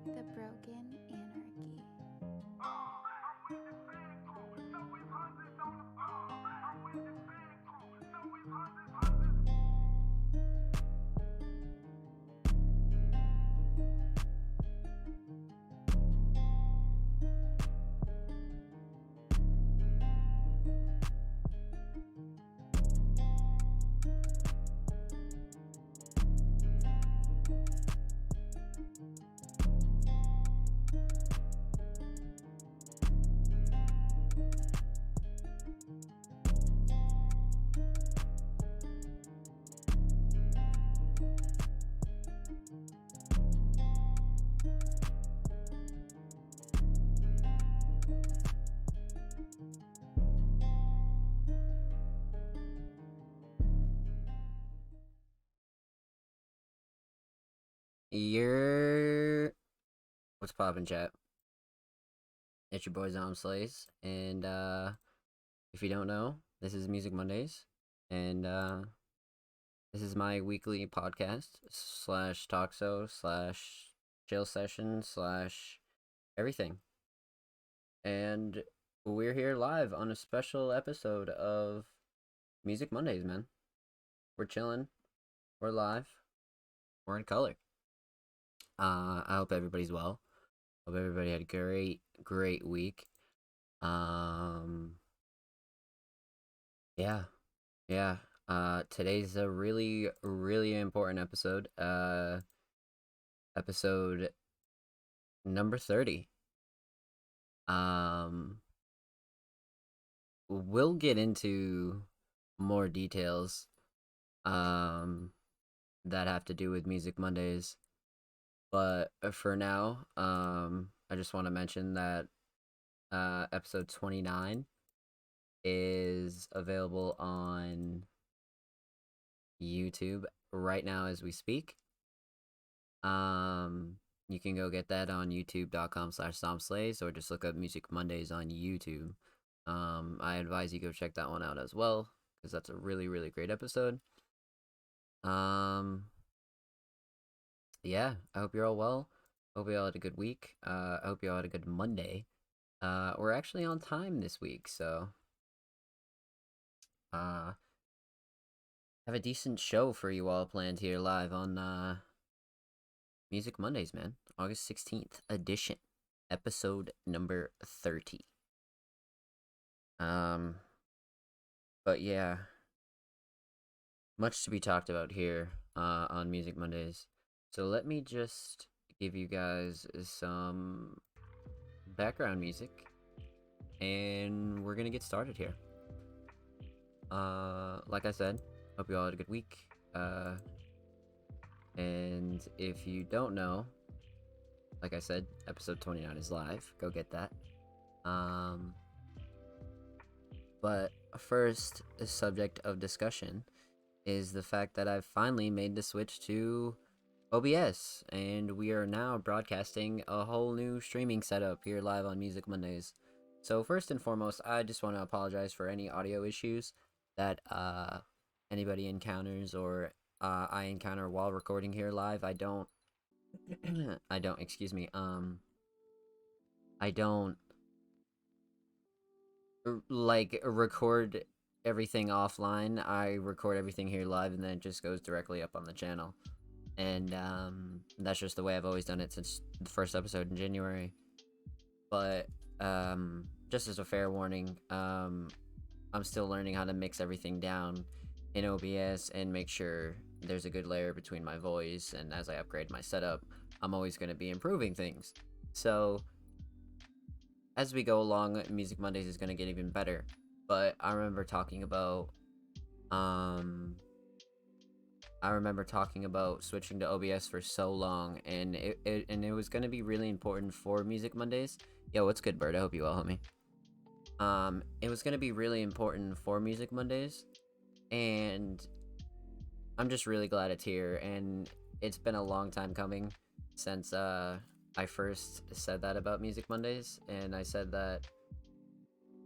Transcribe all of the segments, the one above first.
The Broken Anarchy. You're what's poppin', chat? It's your boy Zomb Slays, and if you don't know, this is Music Mondays, and this is my weekly podcast slash talk show slash chill session slash everything, and we're here live on a special episode of Music Mondays, man. We're chilling, we're live, we're in color. I hope everybody's well. Hope everybody had a great week. Yeah, yeah. Today's a really important episode. Episode number 30. We'll get into more details, that have to do with Music Mondays. But for now, I just want to mention that episode 29 is available on YouTube right now as we speak. You can go get that on youtube.com/zombslays or just look up Music Mondays on YouTube. I advise you go check that one out as well because that's a really great episode. Yeah, I hope you're all well. Hope you all had a good week. I hope you all had a good Monday. We're actually on time this week, so have a decent show for you all planned here live on Music Mondays, man. August 16th edition, episode number 30. But yeah, much to be talked about here on Music Mondays. So let me just give you guys some background music, and we're gonna get started here. Like I said, hope you all had a good week. And if you don't know, like I said, episode 29 is live. Go get that. But first, the subject of discussion is the fact that I've finally made the switch to OBS, and we are now broadcasting a whole new streaming setup here live on Music Mondays. So first and foremost, I just want to apologize for any audio issues that anybody encounters or I encounter while recording here live. I don't I don't, excuse me. I don't like record everything offline. I record everything here live and then it just goes directly up on the channel. And that's just the way I've always done it since the first episode in January. But just as a fair warning, I'm still learning how to mix everything down in OBS and make sure there's a good layer between my voice, and as I upgrade my setup, I'm always going to be improving things. So as we go along, Music Mondays is going to get even better. But I remember talking about switching to OBS for so long, and it was going to be really important for Music Mondays. Yo, what's good, Bird? I hope you well, homie. It was going to be really important for Music Mondays, and I'm just really glad it's here, and it's been a long time coming since I first said that about Music Mondays, and I said that,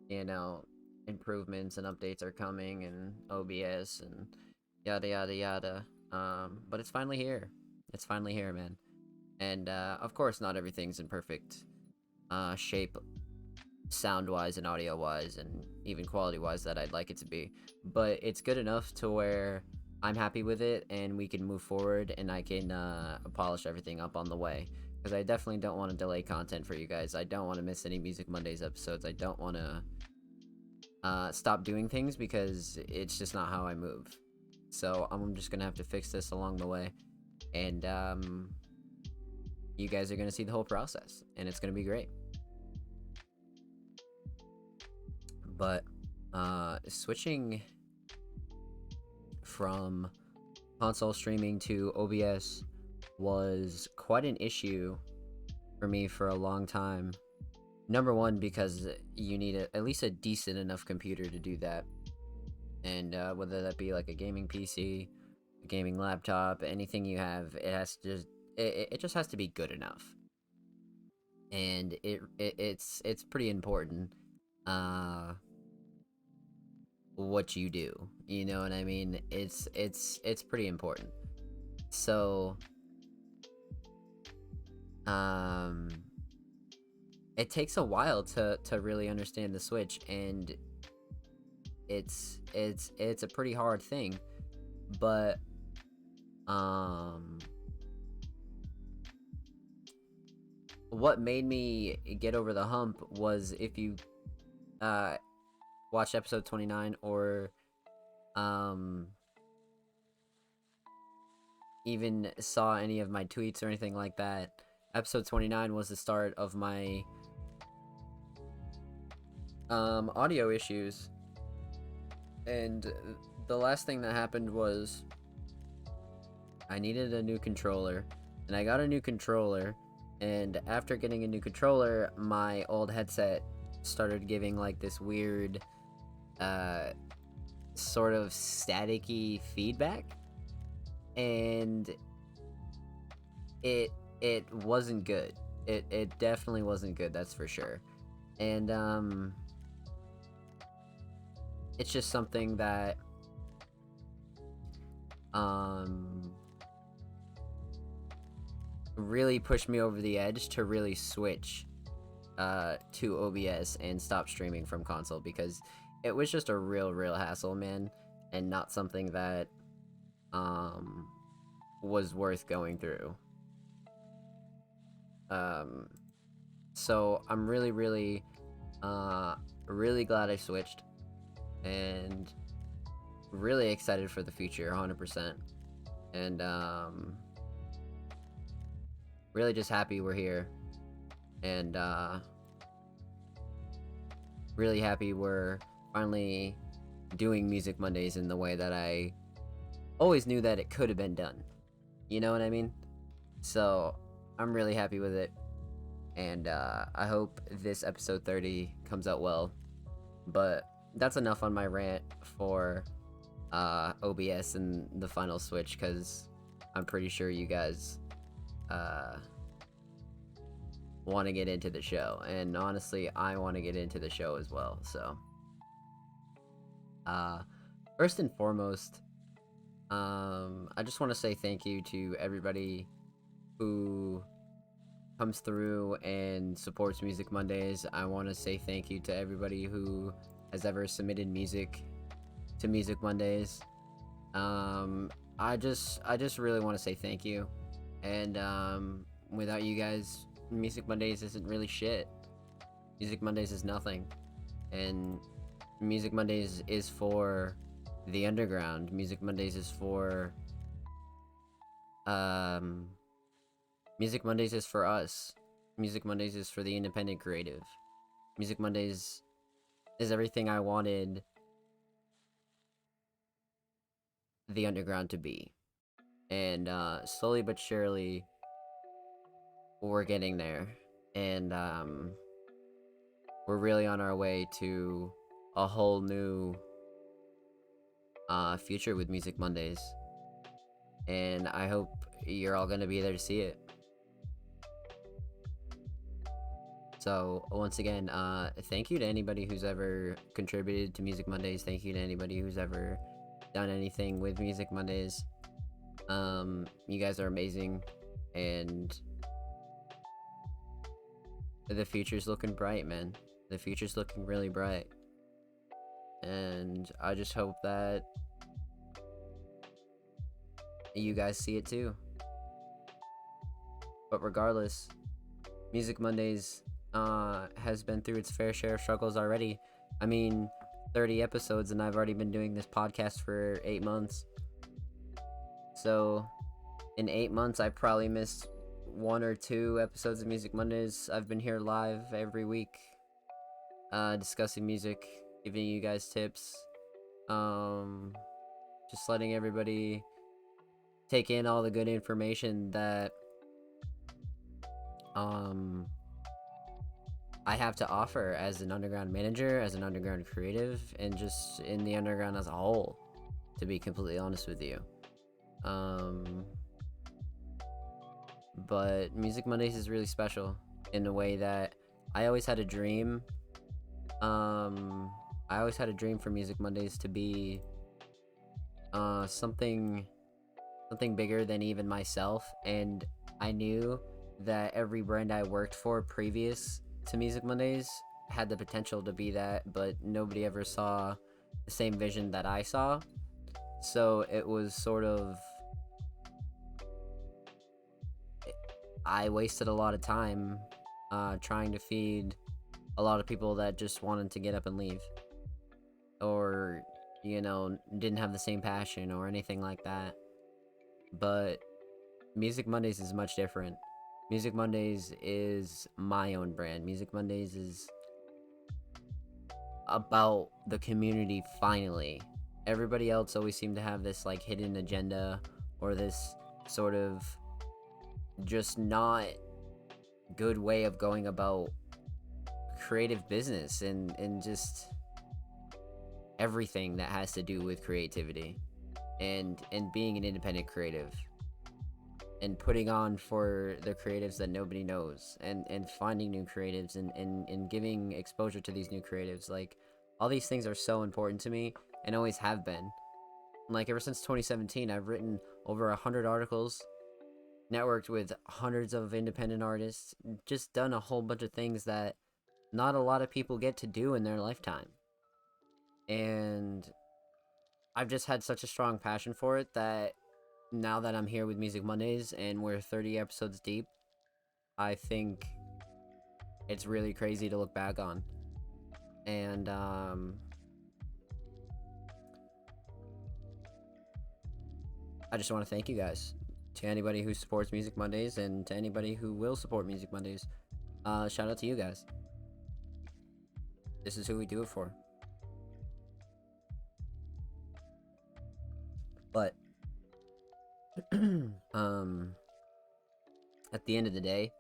you know, improvements and updates are coming, and OBS, and yada yada yada. But it's finally here. It's finally here, man. And of course, not everything's in perfect shape, sound-wise and audio-wise, and even quality-wise that I'd like it to be. But it's good enough to where I'm happy with it, and we can move forward, and I can polish everything up on the way. Because I definitely don't want to delay content for you guys. I don't want to miss any Music Mondays episodes. I don't want to stop doing things because it's just not how I move. So I'm just gonna have to fix this along the way, and you guys are gonna see the whole process, and it's gonna be great. But switching from console streaming to OBS was quite an issue for me for a long time. Number one, because you need at least a decent enough computer to do that. And whether that be like a gaming PC, a gaming laptop, anything you have, it has to just it just has to be good enough. And it's pretty important what you do. You know what I mean? It's pretty important. So it takes a while to really understand the Switch, and it's a pretty hard thing. But what made me get over the hump was, if you watched episode 29 or even saw any of my tweets or anything like that, episode 29 was the start of my audio issues. And the last thing that happened was I needed a new controller, and I got a new controller, and after getting a new controller, my old headset started giving like this weird sort of staticky feedback, and it wasn't good. It definitely wasn't good, that's for sure. And it's just something that really pushed me over the edge to really switch to OBS and stop streaming from console, because it was just a real hassle, man, and not something that was worth going through. So I'm really glad I switched, and really excited for the future, 100%. And really just happy we're here, and really happy we're finally doing Music Mondays in the way that I always knew that it could have been done. You know what I mean? So I'm really happy with it, and I hope this episode 30 comes out well. But that's enough on my rant for OBS and the final switch, because I'm pretty sure you guys want to get into the show, and honestly, I want to get into the show as well. So, first and foremost, I just want to say thank you to everybody who comes through and supports Music Mondays. I want to say thank you to everybody who has ever submitted music to Music Mondays. I just really want to say thank you, and without you guys, Music Mondays isn't really shit. Music Mondays is nothing, and Music Mondays is for the underground. Music Mondays is for Music Mondays is for us. Music Mondays is for the independent creative. Music Mondays is everything I wanted the underground to be. And slowly but surely, we're getting there. And we're really on our way to a whole new future with Music Mondays. And I hope you're all going to be there to see it. So, once again, thank you to anybody who's ever contributed to Music Mondays. Thank you to anybody who's ever done anything with Music Mondays. You guys are amazing, and the future's looking bright, man. The future's looking really bright. And I just hope that you guys see it too. But regardless, Music Mondays has been through its fair share of struggles already. I mean, 30 episodes, and I've already been doing this podcast for 8 months. So, in 8 months, I probably missed 1 or 2 episodes of Music Mondays. I've been here live every week, discussing music, giving you guys tips, just letting everybody take in all the good information that I have to offer as an underground manager, as an underground creative, and just in the underground as a whole, to be completely honest with you. But Music Mondays is really special in a way that I always had a dream. I always had a dream for Music Mondays to be something bigger than even myself, and I knew that every brand I worked for previous to Music Mondays had the potential to be that, but nobody ever saw the same vision that I saw. So it was sort of, I wasted a lot of time trying to feed a lot of people that just wanted to get up and leave, or didn't have the same passion or anything like that. But Music Mondays is much different. Music Mondays is my own brand. Music Mondays is about the community finally. Everybody else always seemed to have this like hidden agenda, or this sort of just not good way of going about creative business and just everything that has to do with creativity and being an independent creative, and putting on for the creatives that nobody knows, and finding new creatives, and giving exposure to these new creatives. Like, all these things are so important to me, and always have been. Like, ever since 2017, I've written over 100 articles, networked with hundreds of independent artists, just done a whole bunch of things that not a lot of people get to do in their lifetime. And I've just had such a strong passion for it that now that I'm here with Music Mondays and we're 30 episodes deep, I think it's really crazy to look back on. And I just want to thank you guys. To anybody who supports Music Mondays, and to anybody who will support Music Mondays, shout out to you guys. This is who we do it for. But at the end of the day,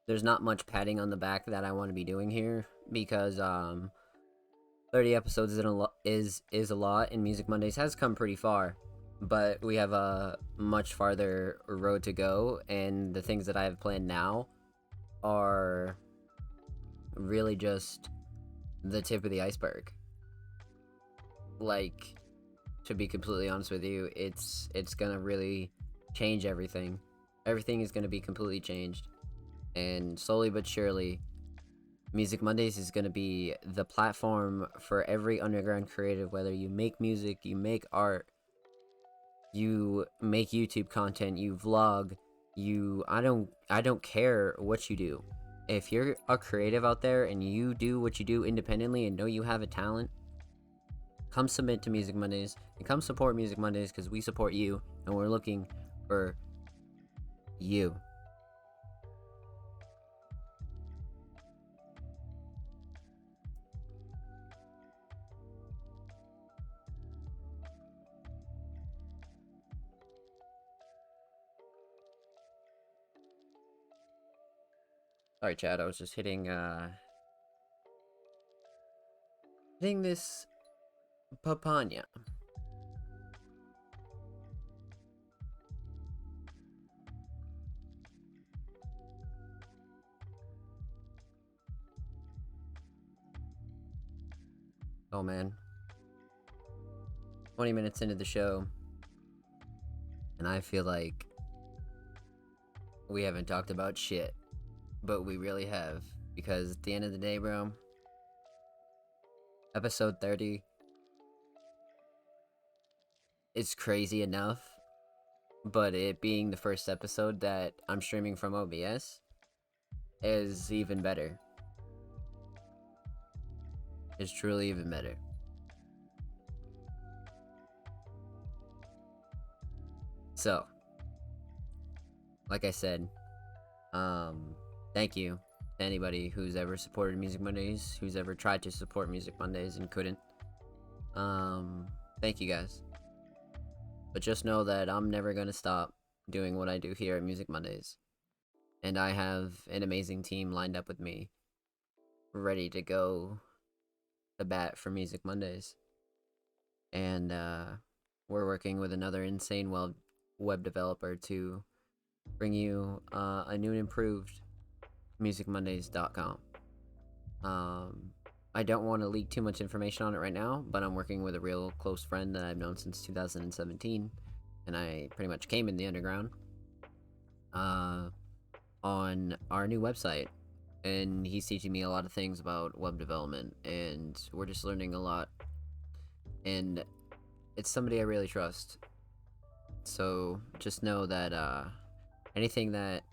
there's not much patting on the back that I want to be doing here, because 30 episodes is a lot, and Music Mondays has come pretty far, but we have a much farther road to go, and the things that I have planned now are really just the tip of the iceberg. Like, to be completely honest with you, it's gonna really change everything. Everything is gonna be completely changed, and slowly but surely, Music Mondays is gonna be the platform for every underground creative. Whether you make music, you make art, you make YouTube content, you vlog, I don't care what you do. If you're a creative out there and you do what you do independently and know you have a talent, come submit to Music Mondays and come support Music Mondays, because we support you and we're looking for you. Sorry, Chad, I was just hitting this papaya. Oh man. 20 minutes into the show, and I feel like we haven't talked about shit, but we really have. Because at the end of the day, bro, episode 30 is crazy enough, but it being the first episode that I'm streaming from OBS is even better. It's truly even better. So, like I said, thank you to anybody who's ever supported Music Mondays, who's ever tried to support Music Mondays and couldn't. Thank you guys. But just know that I'm never gonna stop doing what I do here at Music Mondays. And I have an amazing team lined up with me, ready to go to bat for Music Mondays. And we're working with another insane web developer to bring you a new and improved musicmondays.com. I don't want to leak too much information on it right now, but I'm working with a real close friend that I've known since 2017, and I pretty much came in the underground on our new website, and he's teaching me a lot of things about web development, and we're just learning a lot, and it's somebody I really trust. So just know that anything that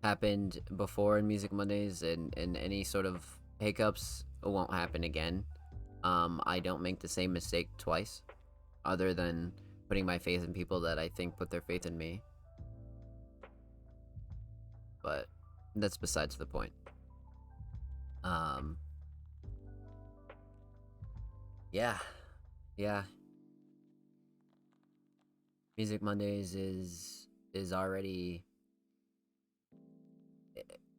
happened before in Music Mondays and any sort of hiccups won't happen again. I don't make the same mistake twice, other than putting my faith in people that I think put their faith in me. But that's besides the point. Yeah. Music Mondays is already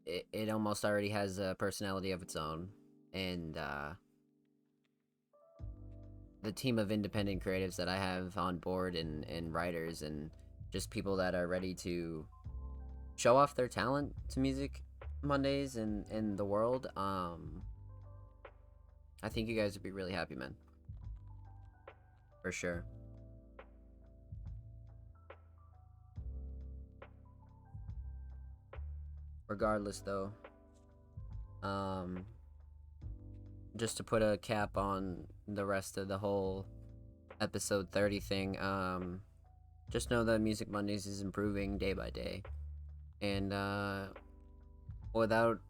it almost already has a personality of its own, and the team of independent creatives that I have on board, and writers, and just people that are ready to show off their talent to Music Mondays and the world, I think you guys would be really happy, man. For sure. Regardless, though, just to put a cap on the rest of the whole episode 30 thing, just know that Music Mondays is improving day by day, and without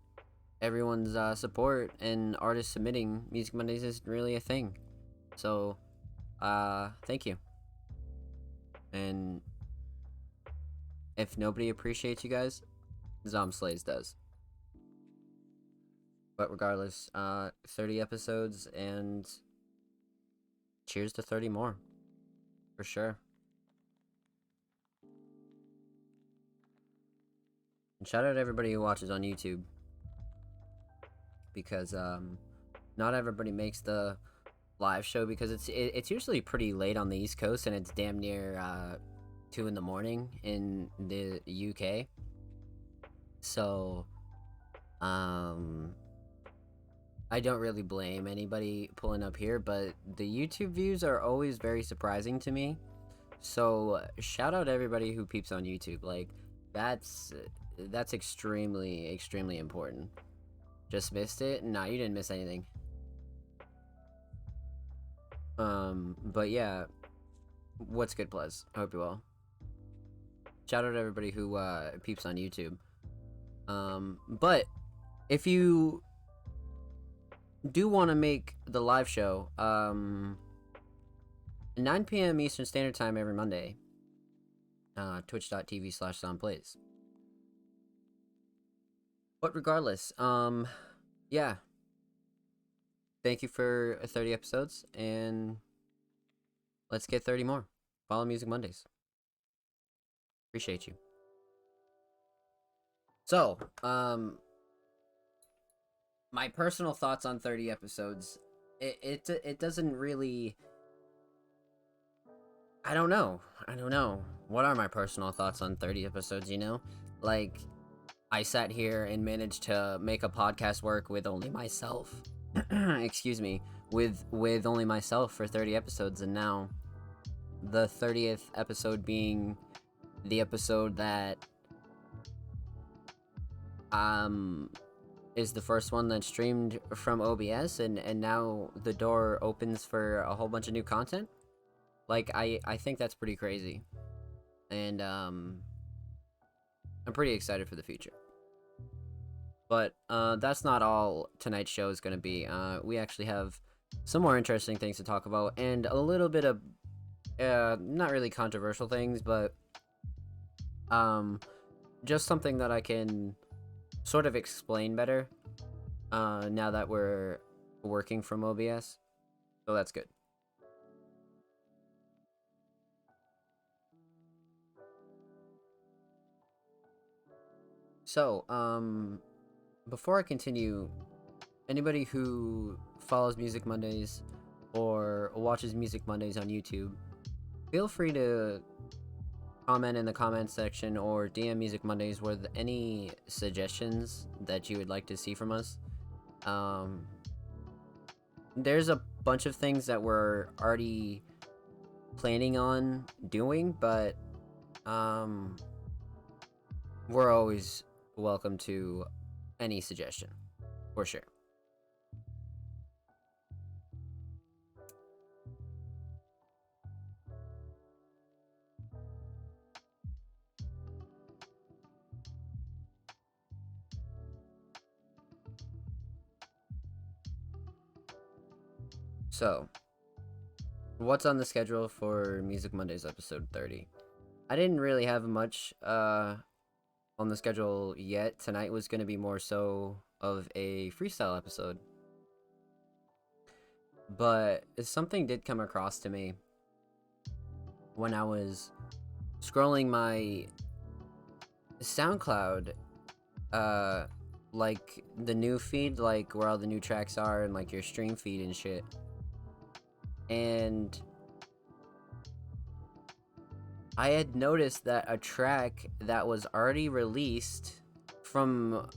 everyone's support and artists submitting, Music Mondays isn't really a thing. So thank you. And if nobody appreciates you guys, Zomb Slays does. But regardless, 30 episodes, and cheers to 30 more. For sure. And shout out to everybody who watches on YouTube. Because, not not everybody makes the live show because it's usually pretty late on the East Coast, and it's damn near 2 in the morning in the UK. So I don't really blame anybody pulling up here, but the YouTube views are always very surprising to me. So shout out everybody who peeps on YouTube. Like, that's extremely important. Just missed it? Nah, you didn't miss anything. But yeah, what's good, Plez? I hope you're well. Shout out to everybody who peeps on YouTube. But if you do want to make the live show, 9 p.m. Eastern Standard Time every Monday, twitch.tv/zombplays. But regardless, yeah. Thank you for 30 episodes, and let's get 30 more. Follow Music Mondays. Appreciate you. So, my personal thoughts on 30 episodes, it doesn't really... I don't know. What are my personal thoughts on 30 episodes, you know? Like, I sat here and managed to make a podcast work with only myself. Excuse me. With only myself for 30 episodes, and now the 30th episode being the episode that is the first one that's streamed from OBS, and now the door opens for a whole bunch of new content. Like, I think that's pretty crazy. And I'm pretty excited for the future. But that's not all tonight's show is going to be. We actually have some more interesting things to talk about, and a little bit of not really controversial things, but just something that I can sort of explain better now that we're working from OBS. So that's good. So, before I continue, anybody who follows Music Mondays or watches Music Mondays on YouTube, feel free to comment in the comments section or DM Music Mondays with any suggestions that you would like to see from us. There's a bunch of things that we're already planning on doing, but we're always welcome to any suggestion, for sure. So, what's on the schedule for Music Mondays episode 30? I didn't really have much on the schedule yet. Tonight was going to be more so of a freestyle episode. But something did come across to me when I was scrolling my SoundCloud, like the new feed, like where all the new tracks are, and like your stream feed and shit. And I had noticed that a track that was already released from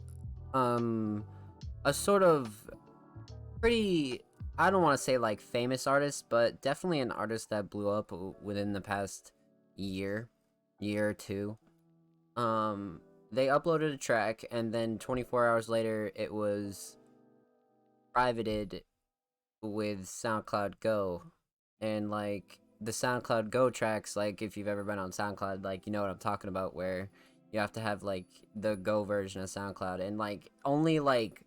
a sort of pretty, I don't want to say like famous artist, but definitely an artist that blew up within the past year or two. They uploaded a track, and then 24 hours later it was privated with SoundCloud Go. And like the SoundCloud Go tracks, like if you've ever been on SoundCloud, like you know what I'm talking about, where you have to have like the Go version of SoundCloud, and like only like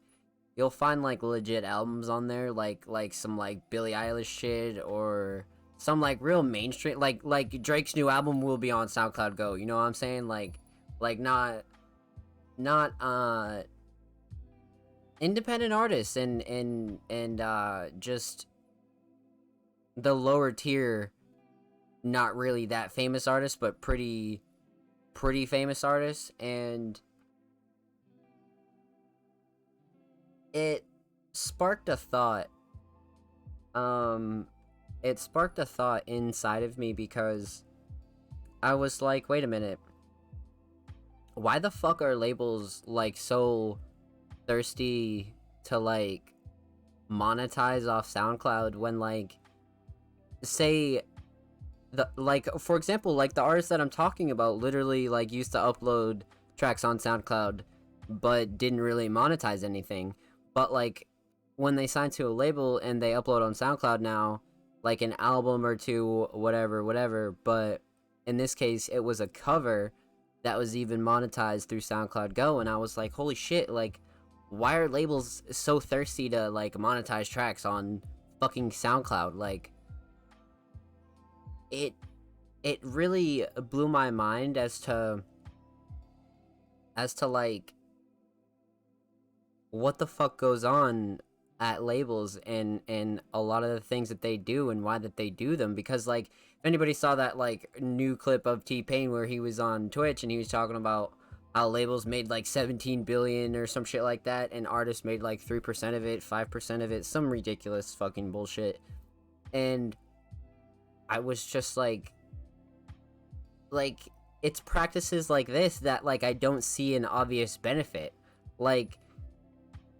you'll find like legit albums on there, like some like Billie Eilish shit, or some like real mainstream, like Drake's new album will be on SoundCloud Go, you know what I'm saying? Like not independent artists and just the lower tier, not really that famous artists, but pretty famous artists. And it sparked a thought. It sparked a thought inside of me because I was like, wait a minute. Why the fuck are labels like so thirsty to like monetize off SoundCloud when like say the like for example like the artist that I'm talking about literally like used to upload tracks on SoundCloud but didn't really monetize anything, but like when they sign to a label and they upload on SoundCloud now like an album or two, whatever, but in this case it was a cover that was even monetized through SoundCloud Go, and I was like, holy shit, like why are labels so thirsty to like monetize tracks on fucking SoundCloud? Like it really blew my mind as to like what the fuck goes on at labels and a lot of the things that they do and why that they do them. Because like if anybody saw that like new clip of T-Pain where he was on Twitch and he was talking about how labels made like 17 billion or some shit like that and artists made like 3% of it, 5% of it, some ridiculous fucking bullshit. And I was just like it's practices like this that like I don't see an obvious benefit. Like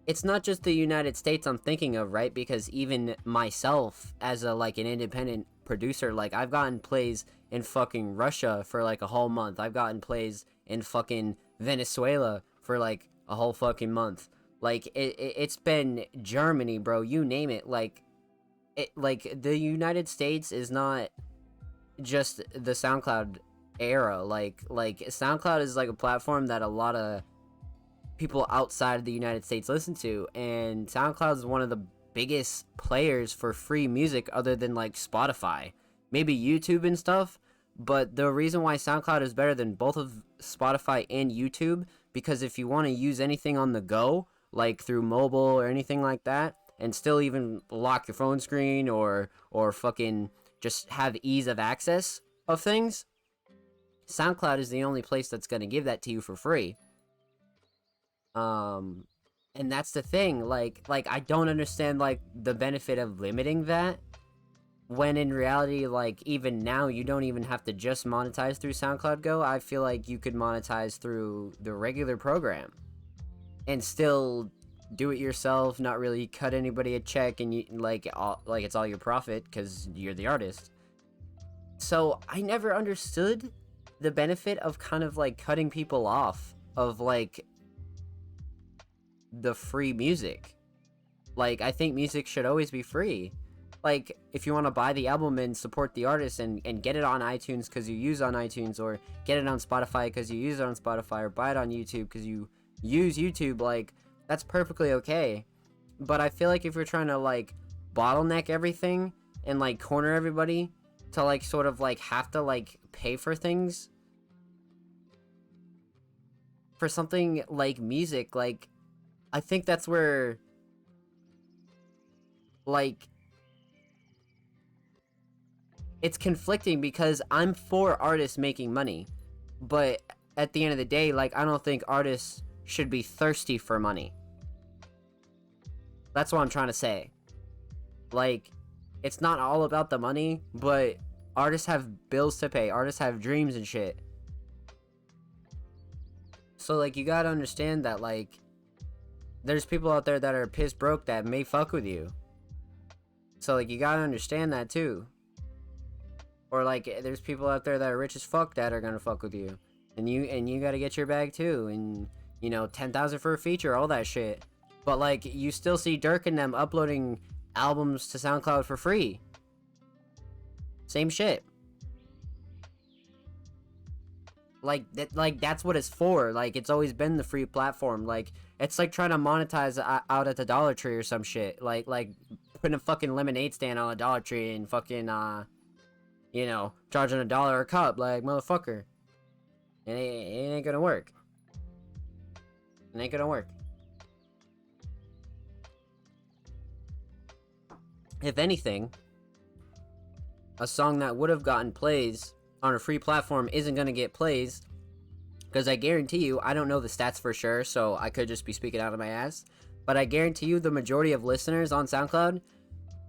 it's not just the United States I'm thinking of, right? Because even myself as a like an independent producer, like I've gotten plays in fucking Russia for like a whole month. I've gotten plays in fucking Venezuela for like a whole fucking month. Like it's been Germany, bro, you name it. Like the United States is not just the SoundCloud era. Like SoundCloud is like a platform that a lot of people outside of the United States listen to, and SoundCloud is one of the biggest players for free music other than like Spotify, maybe YouTube and stuff. But the reason why SoundCloud is better than both of Spotify and YouTube, because if you want to use anything on the go, like through mobile or anything like that, and still even lock your phone screen or fucking just have ease of access of things, SoundCloud is the only place that's going to give that to you for free. And that's the thing, like I don't understand like the benefit of limiting that, when in reality, like even now you don't even have to just monetize through SoundCloud Go. I feel like you could monetize through the regular program and still do it yourself, not really cut anybody a check, and you like it's all your profit because you're the artist. So I never understood the benefit of kind of like cutting people off of like the free music. Like I think music should always be free. Like if you want to buy the album and support the artist and get it on iTunes because you use on iTunes, or get it on Spotify because you use it on Spotify, or buy it on YouTube because you use YouTube, like that's perfectly okay. But I feel like if you're trying to like bottleneck everything and like corner everybody to like sort of like have to like pay for things for something like music, like I think that's where like it's conflicting, because I'm for artists making money, but at the end of the day, like I don't think artists should be thirsty for money. That's what I'm trying to say. Like it's not all about the money, but artists have bills to pay, artists have dreams and shit. So like you gotta understand that like there's people out there that are piss broke that may fuck with you. So like you gotta understand that too. Or like there's people out there that are rich as fuck that are gonna fuck with you, and you gotta get your bag too, and you know 10,000 for a feature, all that shit. But like you still see Dirk and them uploading albums to SoundCloud for free. Same shit. Like that's what it's for. Like it's always been the free platform. Like it's like trying to monetize out at the Dollar Tree or some shit. Like putting a fucking lemonade stand on a Dollar Tree and fucking you know, charging $1 a cup. Like motherfucker, it ain't gonna work. It ain't gonna work. If anything, a song that would have gotten plays on a free platform isn't going to get plays, because I guarantee you, I don't know the stats for sure, so I could just be speaking out of my ass, But I guarantee you the majority of listeners on SoundCloud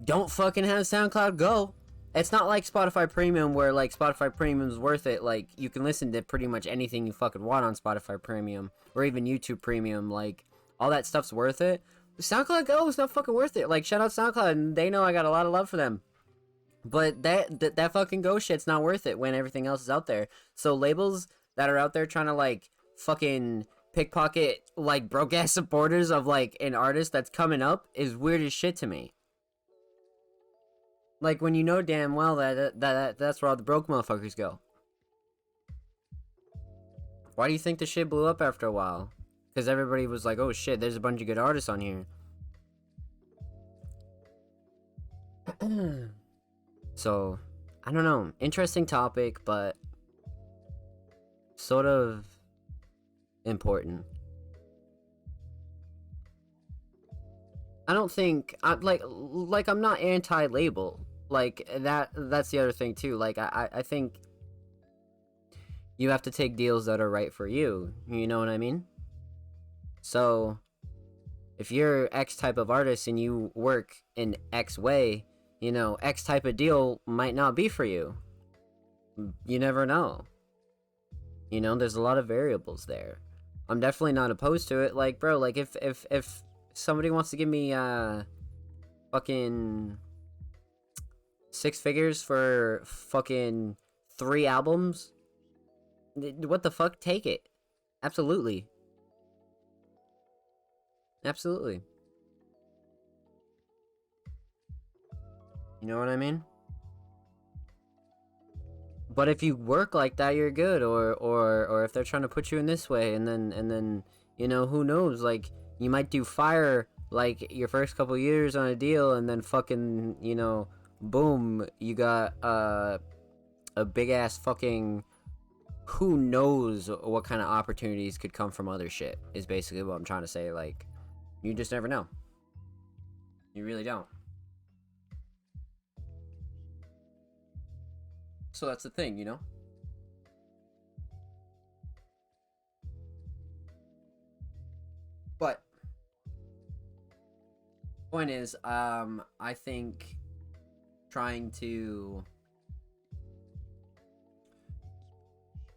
don't fucking have SoundCloud Go. It's not like Spotify Premium where, like, Spotify Premium's worth it. Like, you can listen to pretty much anything you fucking want on Spotify Premium. Or even YouTube Premium. Like, all that stuff's worth it. SoundCloud Go is not fucking worth it. Like, shout out SoundCloud, and they know I got a lot of love for them. But that fucking Go shit's not worth it when everything else is out there. So labels that are out there trying to, like, fucking pickpocket, like, broke-ass supporters of, like, an artist that's coming up is weird as shit to me. Like, when you know damn well that's where all the broke motherfuckers go. Why do you think the shit blew up after a while? Because everybody was like, oh shit, there's a bunch of good artists on here. So, I don't know. Interesting topic, but sort of important. I don't think I'm I'm not anti-label. Like that's the other thing too. Like I think you have to take deals that are right for you. You know what I mean? So if you're X type of artist and you work in X way, you know, X type of deal might not be for you. You never know. You know, there's a lot of variables there. I'm definitely not opposed to it. Like, bro, like if somebody wants to give me fucking 6 figures for fucking 3 albums, what the fuck, take it. Absolutely. Absolutely. You know what I mean? But if you work like that, you're good. Or if they're trying to put you in this way, and then you know, who knows? Like, you might do fire like your first couple years on a deal, and then fucking, you know, boom, you got a big ass fucking, who knows what kind of opportunities could come from other shit, is basically what I'm trying to say. Like, you just never know. You really don't. So that's the thing, you know? But point is, I think trying to,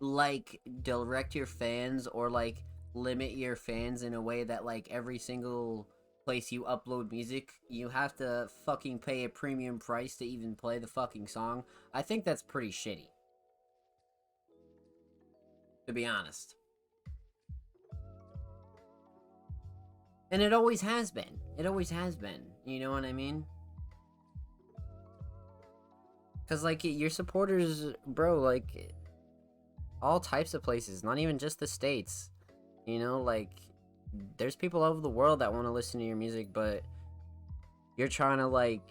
like, direct your fans, or like limit your fans in a way that, like, every single place you upload music, you have to fucking pay a premium price to even play the fucking song. I think that's pretty shitty, to be honest. And it always has been. It always has been. You know what I mean? Because, like, your supporters, bro, like, all types of places, not even just the States. You know, like, there's people all over the world that want to listen to your music, but you're trying to, like,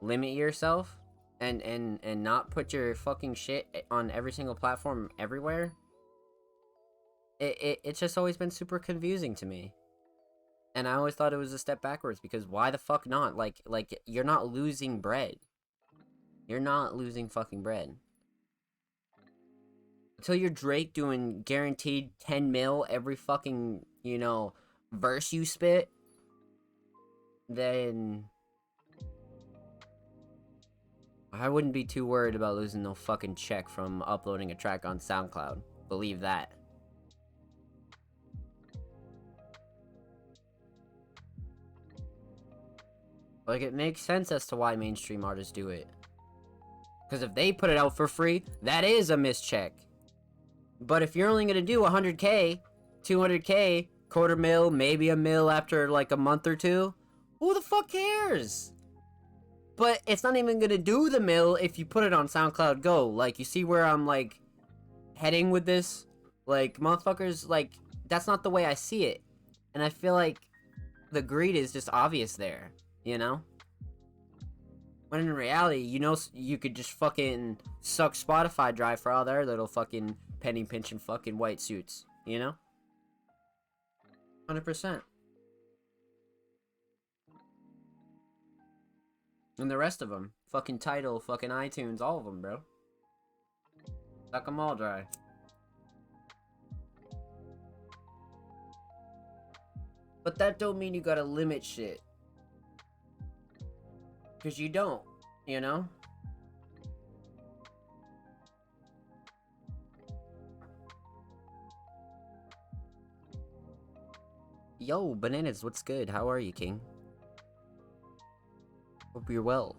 limit yourself and not put your fucking shit on every single platform everywhere. It's just always been super confusing to me. And I always thought it was a step backwards, because why the fuck not? Like you're not losing bread. You're not losing fucking bread. Until you're Drake doing guaranteed 10 mil every fucking, you know, verse you spit, then I wouldn't be too worried about losing no fucking check from uploading a track on SoundCloud. Believe that. Like, it makes sense as to why mainstream artists do it. Because if they put it out for free, that is a mischeck. But if you're only going to do 100K, 200K, quarter mil, maybe a mil after like a month or two, who the fuck cares? But it's not even going to do the mil if you put it on SoundCloud Go. Like, you see where I'm, like, heading with this? Like, motherfuckers, like, that's not the way I see it. And I feel like the greed is just obvious there, you know? When in reality, you know, you could just fucking suck Spotify dry for all their little fucking penny pinching fucking white suits, you know? 100%. And the rest of them. Fucking Tidal, fucking iTunes, all of them, bro. Suck them all dry. But that don't mean you gotta limit shit. Because you don't, you know? Yo, Bananas, what's good? How are you, King? Hope you're well.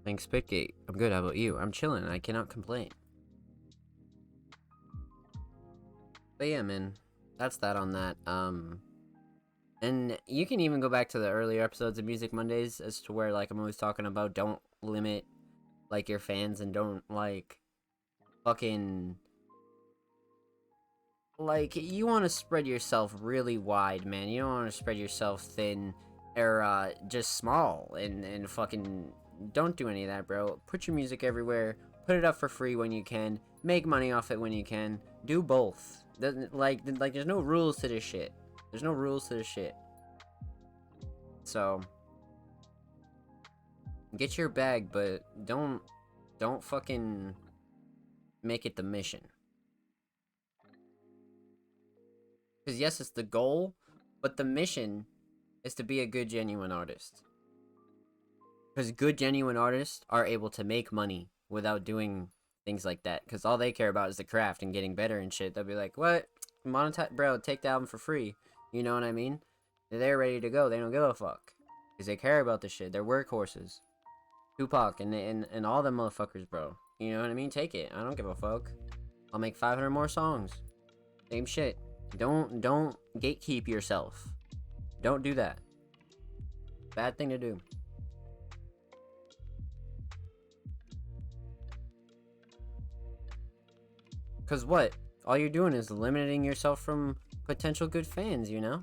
Thanks, Pitgate. I'm good, how about you? I'm chilling, I cannot complain. But yeah, man, that's that on that. And you can even go back to the earlier episodes of Music Mondays as to where, like, I'm always talking about don't limit, like, your fans and don't, like, fucking... Like, you want to spread yourself really wide, man. You don't want to spread yourself thin or, just small and fucking... Don't do any of that, bro. Put your music everywhere. Put it up for free when you can. Make money off it when you can. Do both. Like, there's no rules to this shit. There's no rules to this shit. So, get your bag, but don't fucking make it the mission. Because yes, it's the goal, but the mission is to be a good, genuine artist. Because good, genuine artists are able to make money without doing things like that. Because all they care about is the craft and getting better and shit. They'll be like, what? Monetize, bro, take the album for free. You know what I mean? They're ready to go. They don't give a fuck. Because they care about this shit. They're workhorses. Tupac and all them motherfuckers, bro. You know what I mean? Take it. I don't give a fuck. I'll make 500 more songs. Same shit. Don't gatekeep yourself. Don't do that. Bad thing to do. Cause what? All you're doing is limiting yourself from potential good fans, you know?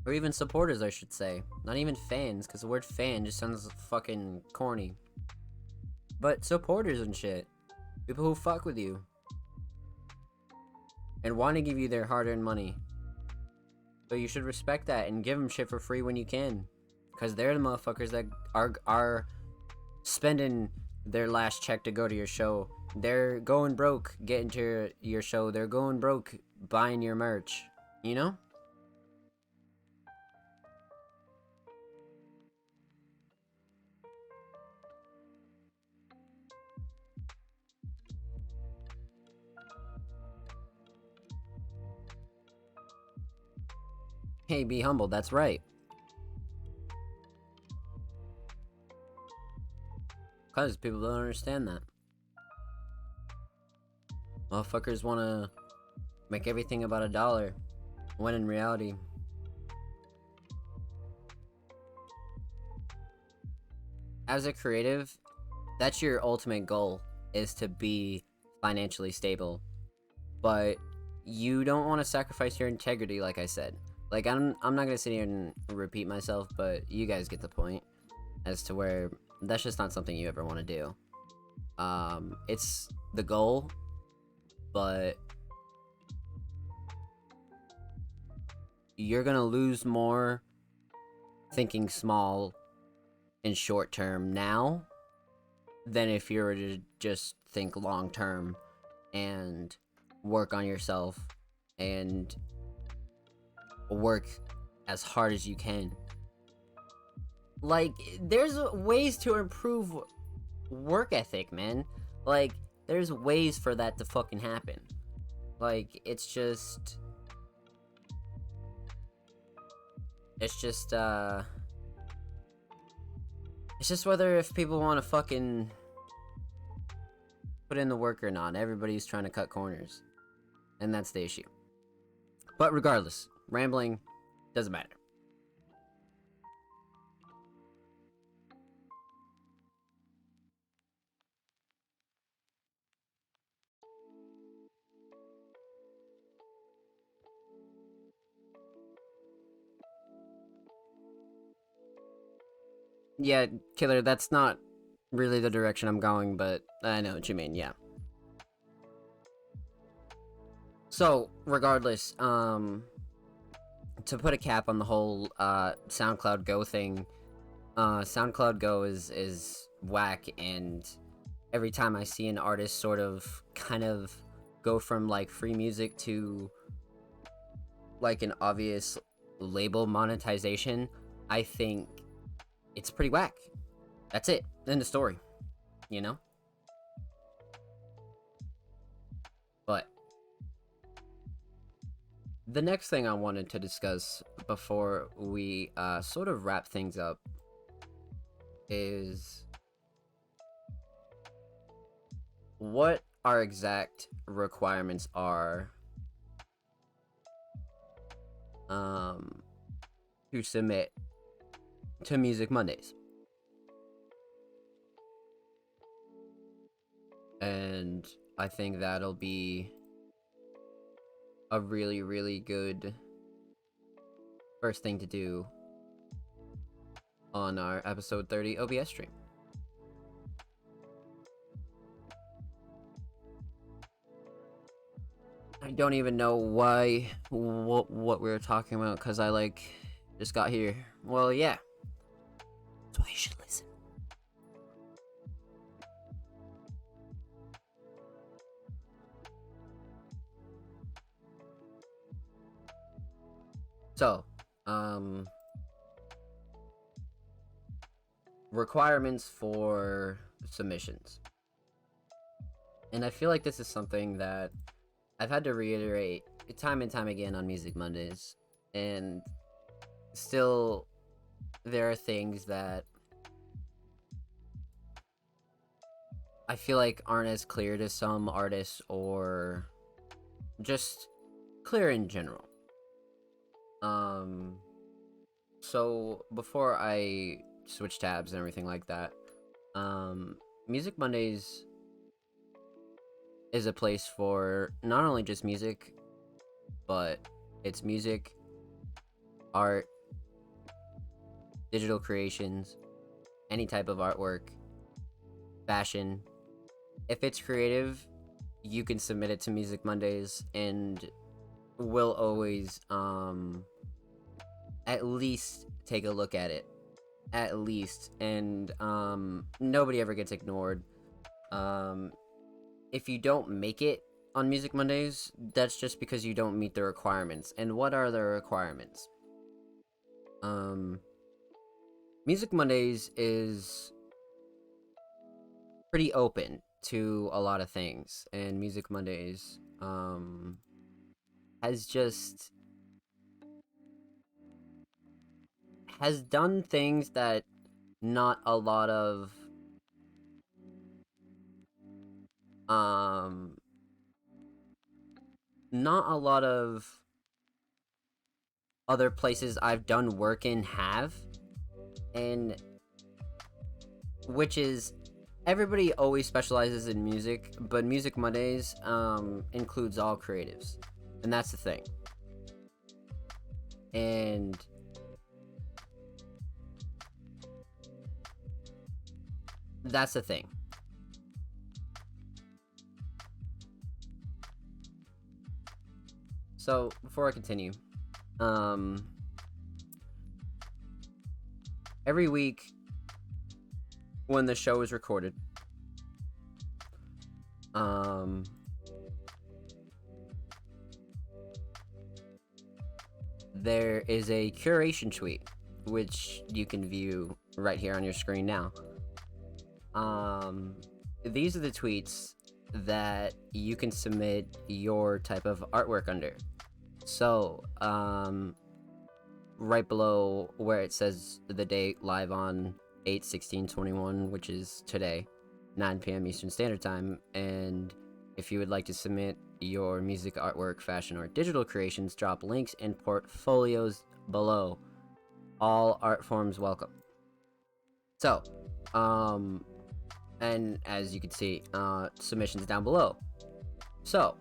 Or even supporters, I should say. Not even fans, because the word fan just sounds fucking corny. But supporters and shit. People who fuck with you. And want to give you their hard-earned money. So you should respect that and give them shit for free when you can. Because they're the motherfuckers that are spending their last check to go to your show. They're going broke getting to your show. They're going broke buying your merch. You know? Hey, be humble, that's right. Because people don't understand that. Motherfuckers wanna make everything about $1, when in reality... As a creative, that's your ultimate goal, is to be financially stable. But you don't want to sacrifice your integrity, like I said. Like, I'm not gonna sit here and repeat myself, but you guys get the point. As to where that's just not something you ever want to do. It's the goal, but you're gonna lose more thinking small and short term now than if you were to just think long term and work on yourself and work as hard as you can. Like, there's ways to improve work ethic, man. Like, there's ways for that to fucking happen. Like, it's just whether if people want to fucking put in the work or not. Everybody's trying to cut corners. And that's the issue. But regardless, rambling doesn't matter. Yeah, Killer, that's not really the direction I'm going, but I know what you mean, yeah. So, regardless, to put a cap on the whole SoundCloud Go thing, SoundCloud Go is whack, and every time I see an artist sort of kind of go from like free music to like an obvious label monetization, I think it's pretty whack. That's it. End of story. You know? But the next thing I wanted to discuss before we sort of wrap things up is what our exact requirements are to submit to Music Mondays. And I think that'll be a really, really good first thing to do on our episode 30 OBS stream. I don't even know what we were talking about, because I like just got here. Well, yeah. That's why you should listen. So, requirements for submissions. And I feel like this is something that I've had to reiterate time and time again on Music Mondays, and still there are things that I feel like aren't as clear to some artists, or just clear in general. So before I switch tabs and everything like that, Music Mondays is a place for not only just music, but it's music, art, digital creations, any type of artwork, fashion. If it's creative, you can submit it to Music Mondays, and we'll always at least take a look at it. At least. And nobody ever gets ignored. If you don't make it on Music Mondays, that's just because you don't meet the requirements. And what are the requirements? Music Mondays is pretty open to a lot of things, and Music Mondays has done things that not a lot of other places I've done work in have, and which is, everybody always specializes in music, but Music Mondays includes all creatives, and that's the thing. And that's the thing. So before I continue, every week when the show is recorded, there is a curation tweet, which you can view right here on your screen now. These are the tweets that you can submit your type of artwork under. So, right below where it says the date, live on 8/16/21, which is today, 9 p.m. Eastern Standard Time. And if you would like to submit your music, artwork, fashion, or digital creations, drop links and portfolios below. All art forms welcome. So, and as you can see, submissions down below. So,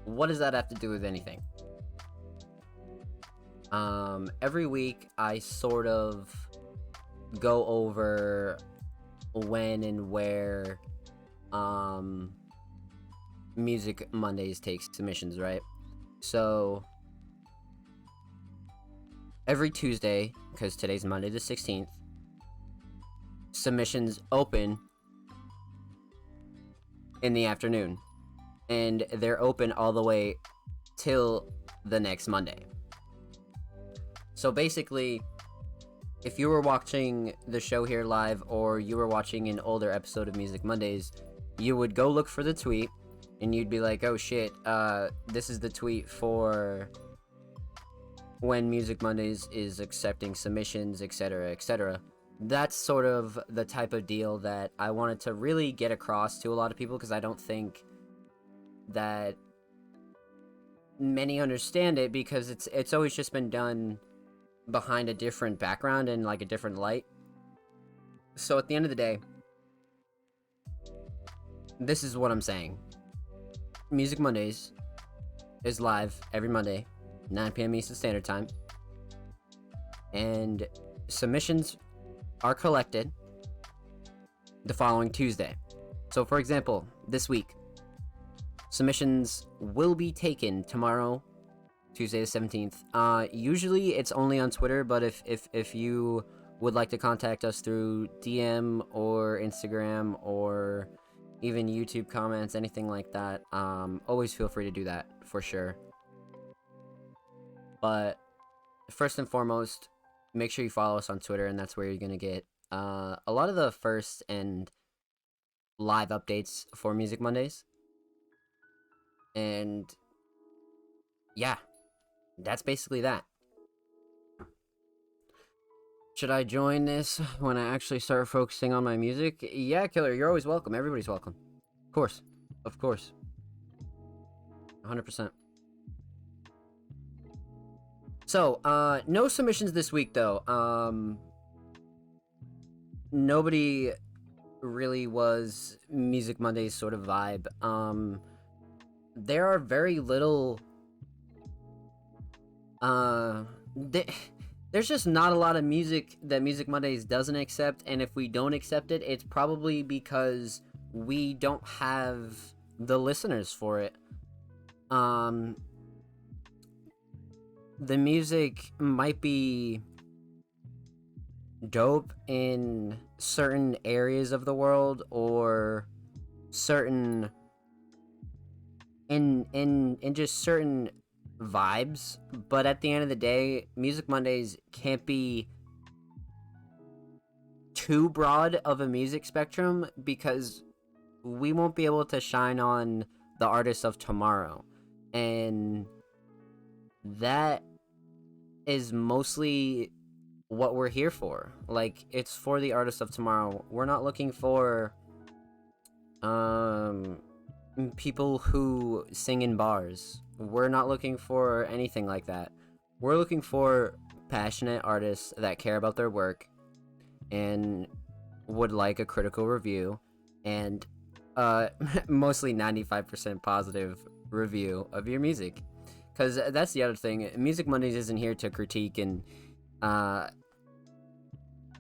what does that have to do with anything? Every week I sort of go over when and where Music Mondays takes submissions, right? So every Tuesday, because today's Monday the 16th, submissions open in the afternoon, and they're open all the way till the next Monday. So basically, if you were watching the show here live, or you were watching an older episode of Music Mondays, you would go look for the tweet, and you'd be like, oh shit, this is the tweet for when Music Mondays is accepting submissions, etc., etc. That's sort of the type of deal that I wanted to really get across to a lot of people, because I don't think that many understand it, because it's always just been done behind a different background and like a different light. So at the end of the day, this is what I'm saying. Music Mondays is live every Monday, 9 p.m. Eastern Standard Time, and submissions are collected the following Tuesday. So for example, this week, submissions will be taken tomorrow, Tuesday the 17th. Usually it's only on Twitter, but if you would like to contact us through DM or Instagram or even YouTube comments, anything like that, always feel free to do that, for sure. But first and foremost, make sure you follow us on Twitter, and that's where you're gonna get a lot of the first and live updates for Music Mondays. And yeah, that's basically that. Should I join this when I actually start focusing on my music? Yeah, Killer, you're always welcome. Everybody's welcome. Of course. Of course. 100%. So, no submissions this week, though. Nobody really was Music Monday's sort of vibe. There are very little... There's just not a lot of music that Music Mondays doesn't accept, and if we don't accept it, it's probably because we don't have the listeners for it. The music might be dope in certain areas of the world, or certain in just certain vibes, but at the end of the day, Music Mondays can't be too broad of a music spectrum, because we won't be able to shine on the artists of tomorrow, and that is mostly what we're here for. Like, it's for the artists of tomorrow. We're not looking for people who sing in bars. We're not looking for anything like that. We're looking for passionate artists that care about their work and would like a critical review, and mostly 95% positive review of your music. Because that's the other thing. Music Mondays isn't here to critique and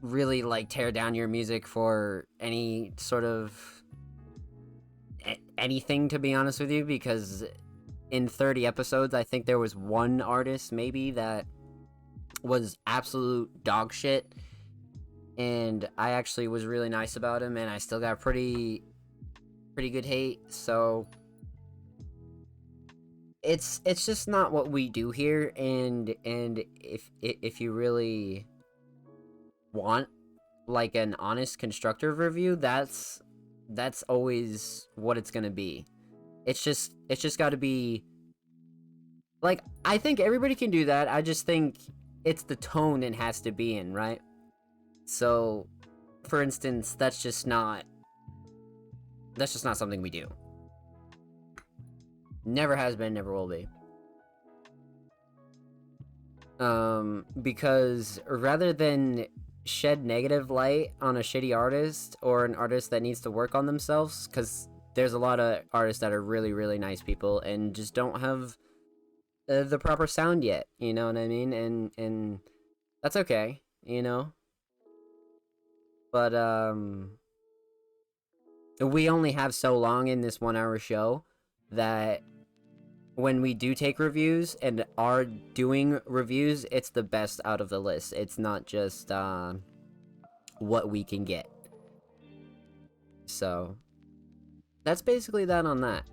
really like tear down your music for any sort of anything, to be honest with you, because in 30 episodes, I think there was one artist maybe that was absolute dog shit, and I actually was really nice about him, and I still got pretty good hate. So it's just not what we do here, and if you really want like an honest, constructive review, that's always what it's gonna be. It's just got to be like, I think everybody can do that. I just think it's the tone it has to be in, right? So, for instance, that's just not something we do. Never has been, never will be. Because rather than shed negative light on a shitty artist, or an artist that needs to work on themselves, because there's a lot of artists that are really, really nice people and just don't have the proper sound yet, you know what I mean? And that's okay, you know? But, we only have so long in this 1 hour show that when we do take reviews and are doing reviews, it's the best out of the list. It's not just what we can get. So that's basically that on that.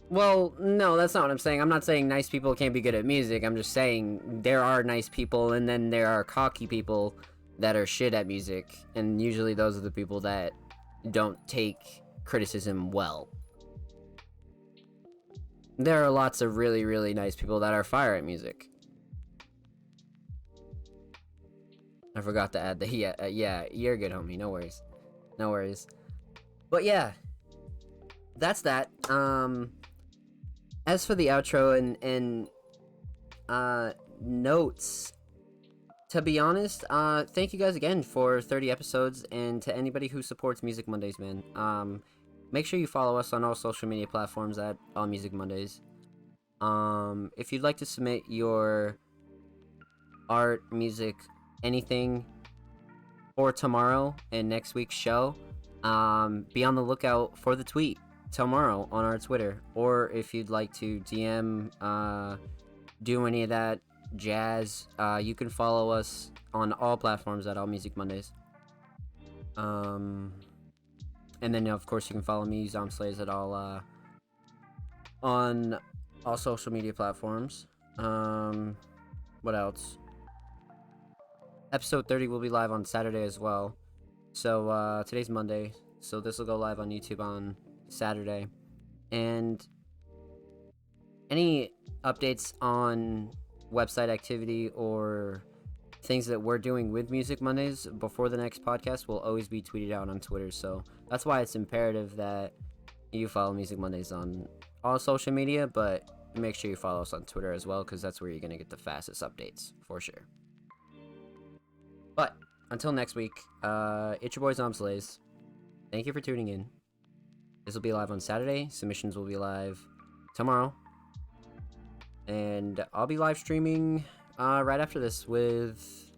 Well, no, that's not what I'm saying. I'm not saying nice people can't be good at music. I'm just saying there are nice people, and then there are cocky people that are shit at music. And usually those are the people that don't take criticism well. There are lots of really, really nice people that are fire at music. I forgot to add the yeah, you're good, homie. No worries. No worries. But yeah, that's that. As for the outro and notes, to be honest, thank you guys again for 30 episodes, and to anybody who supports Music Mondays, man. Make sure you follow us on all social media platforms at All Music Mondays. If you'd like to submit your art, music, anything for tomorrow and next week's show, be on the lookout for the tweet tomorrow on our Twitter. Or if you'd like to DM, do any of that jazz, you can follow us on all platforms at All Music Mondays. And then of course you can follow me, Zomb Slays, at all on all social media platforms. What else? Episode 30 will be live on Saturday as well. So today's Monday, so this will go live on YouTube on Saturday. And any updates on website activity or things that we're doing with Music Mondays before the next podcast will always be tweeted out on Twitter. So that's why it's imperative that you follow Music Mondays on all social media, but make sure you follow us on Twitter as well, because that's where you're going to get the fastest updates, for sure. But until next week, it's your boy Zomb Slays. Thank you for tuning in. This will be live on Saturday. Submissions will be live tomorrow. And I'll be live streaming right after this with...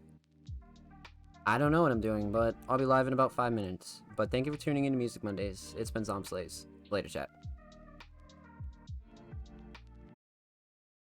I don't know what I'm doing, but I'll be live in about 5 minutes. But thank you for tuning in to Music Mondays. It's been Zomb Slays. Later, chat.